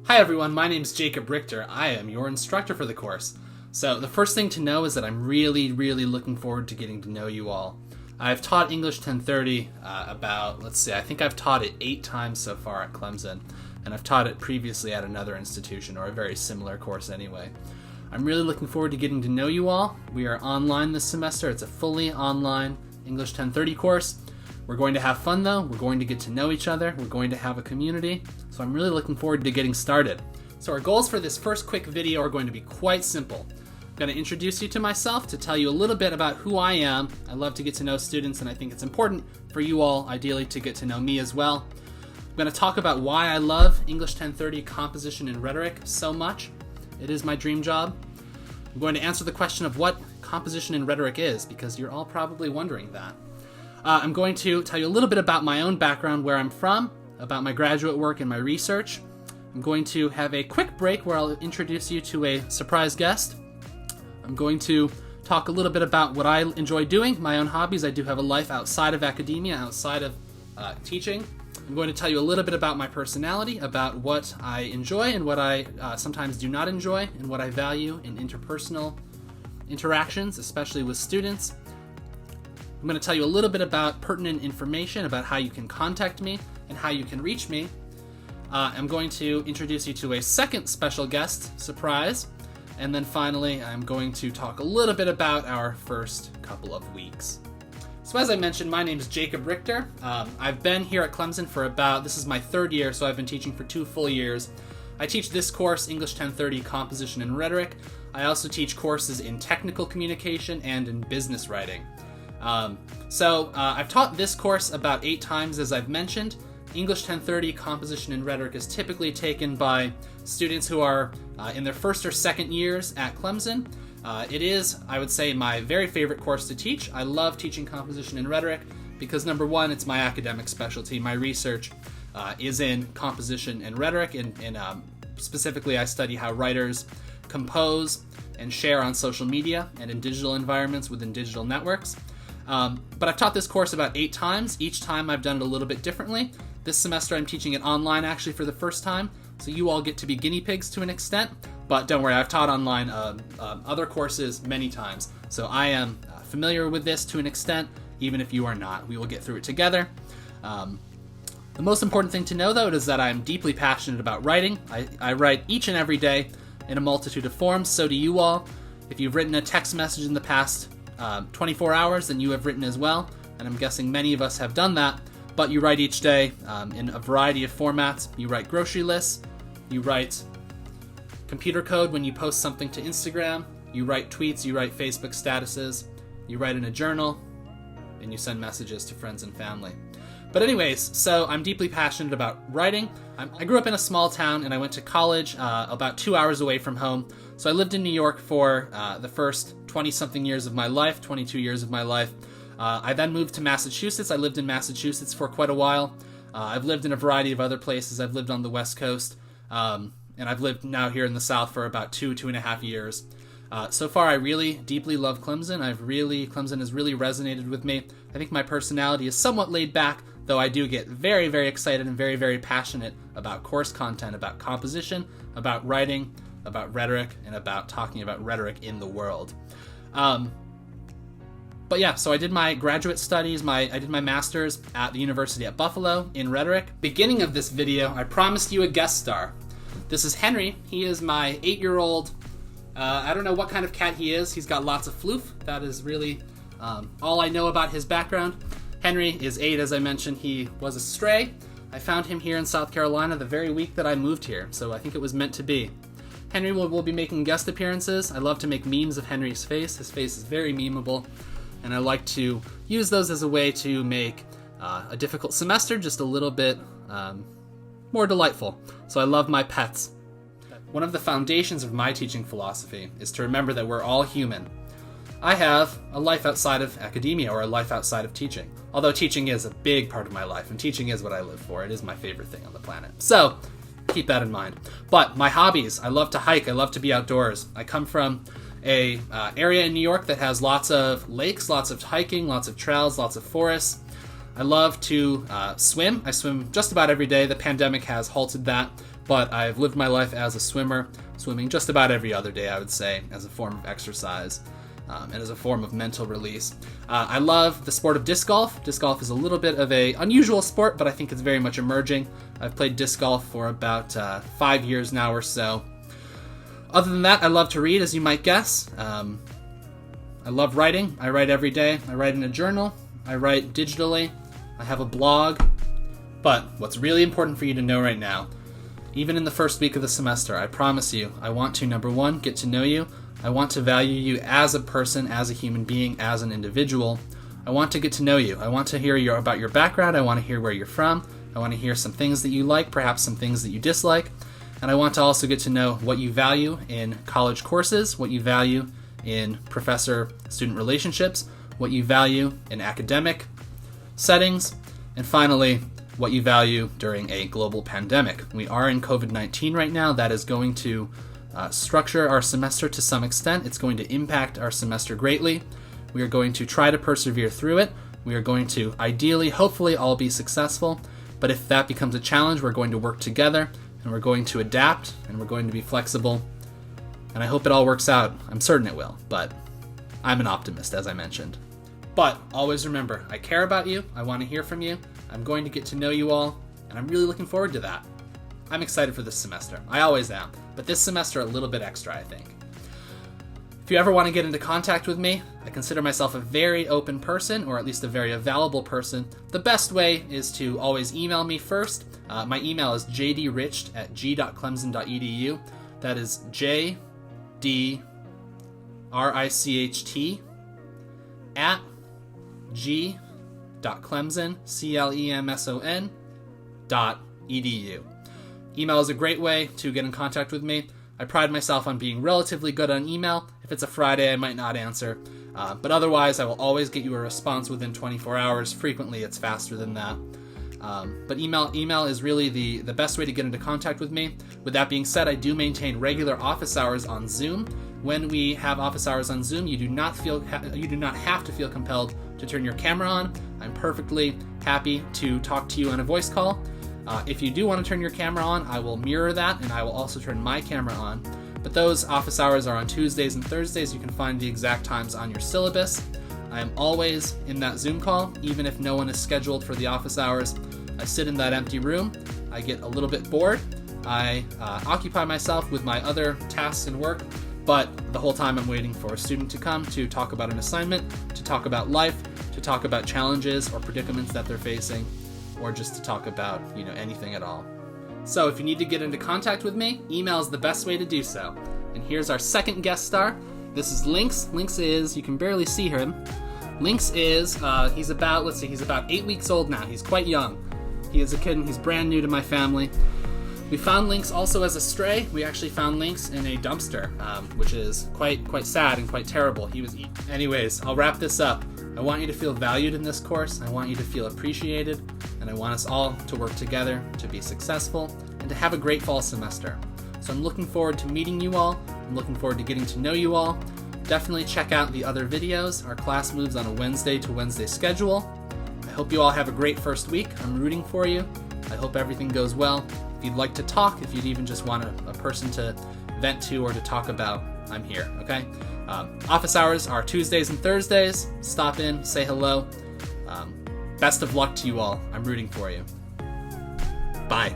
Hi everyone, my name's Jacob Richter. I am your instructor for the course. So the first thing to know is that I'm really looking forward to getting to know you all. I've taught English 1030 I think I've taught it 8 times so far at Clemson, and I've taught it previously at another institution, or a very similar course anyway. I'm really looking forward to getting to know you all. We are online this semester. It's a fully online English 1030 course. We're going to have fun though. We're going to get to know each other. We're going to have a community. So I'm really looking forward to getting started. So our goals for this first quick video are going to be quite simple. I'm going to introduce you to myself, to tell you a little bit about who I am. I love to get to know students, and I think it's important for you all, ideally, to get to know me as well. I'm going to talk about why I love English 1030 composition and rhetoric so much. It is my dream job. I'm going to answer the question of what composition and rhetoric is, because you're all probably wondering that. I'm going to tell you a little bit about my own background, where I'm from, about my graduate work and my research. I'm going to have a quick break where I'll introduce you to a surprise guest. I'm going to talk a little bit about what I enjoy doing, my own hobbies. I do have a life outside of academia, outside of teaching. I'm going to tell you a little bit about my personality, about what I enjoy and what I sometimes do not enjoy, and what I value in interpersonal interactions, especially with students. I'm going to tell you a little bit about pertinent information about how you can contact me and how you can reach me. I'm going to introduce you to a second special guest, surprise. And then finally, I'm going to talk a little bit about our first couple of weeks. So as I mentioned, my name is Jacob Richter. I've been here at Clemson for this is my 3rd year, so I've been teaching for 2 full years. I teach this course, English 1030 Composition and Rhetoric. I also teach courses in technical communication and in business writing. I've taught this course about 8 times, as I've mentioned. English 1030 Composition and Rhetoric is typically taken by students who are in their 1st or 2nd years at Clemson. It is, I would say, my very favorite course to teach. I love teaching composition and rhetoric because, number one, it's my academic specialty. My research is in composition and rhetoric, and specifically I study how writers compose and share on social media and in digital environments within digital networks. But I've taught this course about 8 times. Each time I've done it a little bit differently. This semester I'm teaching it online actually for the first time, so you all get to be guinea pigs to an extent. But don't worry, I've taught online other courses many times, so I am familiar with this to an extent, even if you are not. We will get through it together. The most important thing to know, though, is that I'm deeply passionate about writing. I write each and every day in a multitude of forms, so do you all. If you've written a text message in the past 24 hours, then you have written as well, and I'm guessing many of us have done that. But you write each day in a variety of formats. You write grocery lists, you write computer code when you post something to Instagram, you write tweets, you write Facebook statuses, you write in a journal, and you send messages to friends and family. But anyways, so I'm deeply passionate about writing. I grew up in a small town, and I went to college about 2 hours away from home. So I lived in New York for the first 20-something years of my life, 22 years of my life. I then moved to Massachusetts. I lived in Massachusetts for quite a while. I've lived in a variety of other places. I've lived on the West Coast, and I've lived now here in the South for about 2.5 years. So far, I really deeply love Clemson. Clemson has really resonated with me. I think my personality is somewhat laid back, though I do get very excited and very passionate about course content, about composition, about writing, about rhetoric, and about talking about rhetoric in the world. But yeah, so I did my graduate studies, I did my master's at the University at Buffalo in rhetoric. Beginning of this video, I promised you a guest star. This is Henry. He is my 8-year-old, I don't know what kind of cat he is. He's got lots of floof. That is really all I know about his background. Henry is 8, as I mentioned. He was a stray. I found him here in South Carolina the very week that I moved here, so I think it was meant to be. Henry will be making guest appearances. I love to make memes of Henry's face. His face is very memeable, and I like to use those as a way to make a difficult semester just a little bit more delightful. So I love my pets. One of the foundations of my teaching philosophy is to remember that we're all human. I have a life outside of academia, or a life outside of teaching. Although teaching is a big part of my life, and teaching is what I live for. It is my favorite thing on the planet. So keep that in mind. But my hobbies, I love to hike, I love to be outdoors. I come from a area in New York that has lots of lakes, lots of hiking, lots of trails, lots of forests. I love to swim. I swim just about every day. The pandemic has halted that, but I've lived my life as a swimmer, swimming just about every other day, I would say, as a form of exercise. And as a form of mental release. I love the sport of disc golf. Disc golf is a little bit of an unusual sport, but I think it's very much emerging. I've played disc golf for about 5 years now or so. Other than that, I love to read, as you might guess. I love writing. I write every day. I write in a journal. I write digitally. I have a blog. But what's really important for you to know right now, even in the first week of the semester, I promise you, I want to, number one, get to know you. I want to value you as a person, as a human being, as an individual. I want to get to know you. I want to hear about your background. I want to hear where you're from. I want to hear some things that you like, perhaps some things that you dislike. And I want to also get to know what you value in college courses, what you value in professor-student relationships, what you value in academic settings, and finally, what you value during a global pandemic. We are in COVID-19 right now. That is going to structure our semester to some extent. It's going to impact our semester greatly. We are going to try to persevere through it. We are going to ideally, hopefully, all be successful. But if that becomes a challenge, we're going to work together and we're going to adapt and we're going to be flexible. And I hope it all works out. I'm certain it will, but I'm an optimist, as I mentioned. But always remember, I care about you. I want to hear from you. I'm going to get to know you all, and I'm really looking forward to that. I'm excited for this semester. I always am. But this semester, a little bit extra, I think. If you ever want to get into contact with me, I consider myself a very open person, or at least a very available person. The best way is to always email me first. My email is jdricht@g.clemson.edu. That is jdricht@g.clemson.edu. Email is a great way to get in contact with me. I pride myself on being relatively good on email. If it's a Friday, I might not answer. But otherwise, I will always get you a response within 24 hours. Frequently, it's faster than that. But email is really the best way to get into contact with me. With that being said, I do maintain regular office hours on Zoom. When we have office hours on Zoom, you do not have to feel compelled to turn your camera on. I'm perfectly happy to talk to you on a voice call. If you do want to turn your camera on, I will mirror that, and I will also turn my camera on. But those office hours are on Tuesdays and Thursdays. You can find the exact times on your syllabus. I am always in that Zoom call, even if no one is scheduled for the office hours. I sit in that empty room. I get a little bit bored. I occupy myself with my other tasks and work, but the whole time I'm waiting for a student to come to talk about an assignment, to talk about life, to talk about challenges or predicaments that they're facing, or just to talk about, anything at all. So if you need to get into contact with me, email is the best way to do so. And here's our second guest star. This is Lynx. Lynx is, you can barely see him. Lynx is, he's about 8 weeks old now. He's quite young. He is a kid and he's brand new to my family. We found Lynx also as a stray. We actually found Lynx in a dumpster, which is quite sad and quite terrible. He was eaten. Anyways, I'll wrap this up. I want you to feel valued in this course. I want you to feel appreciated. And I want us all to work together to be successful and to have a great fall semester. So I'm looking forward to meeting you all. I'm looking forward to getting to know you all. Definitely check out the other videos. Our class moves on a Wednesday to Wednesday schedule. I hope you all have a great first week. I'm rooting for you. I hope everything goes well. If you'd like to talk, if you'd even just want a person to vent to or to talk about, I'm here, okay? Office hours are Tuesdays and Thursdays. Stop in, say hello. Best of luck to you all. I'm rooting for you. Bye.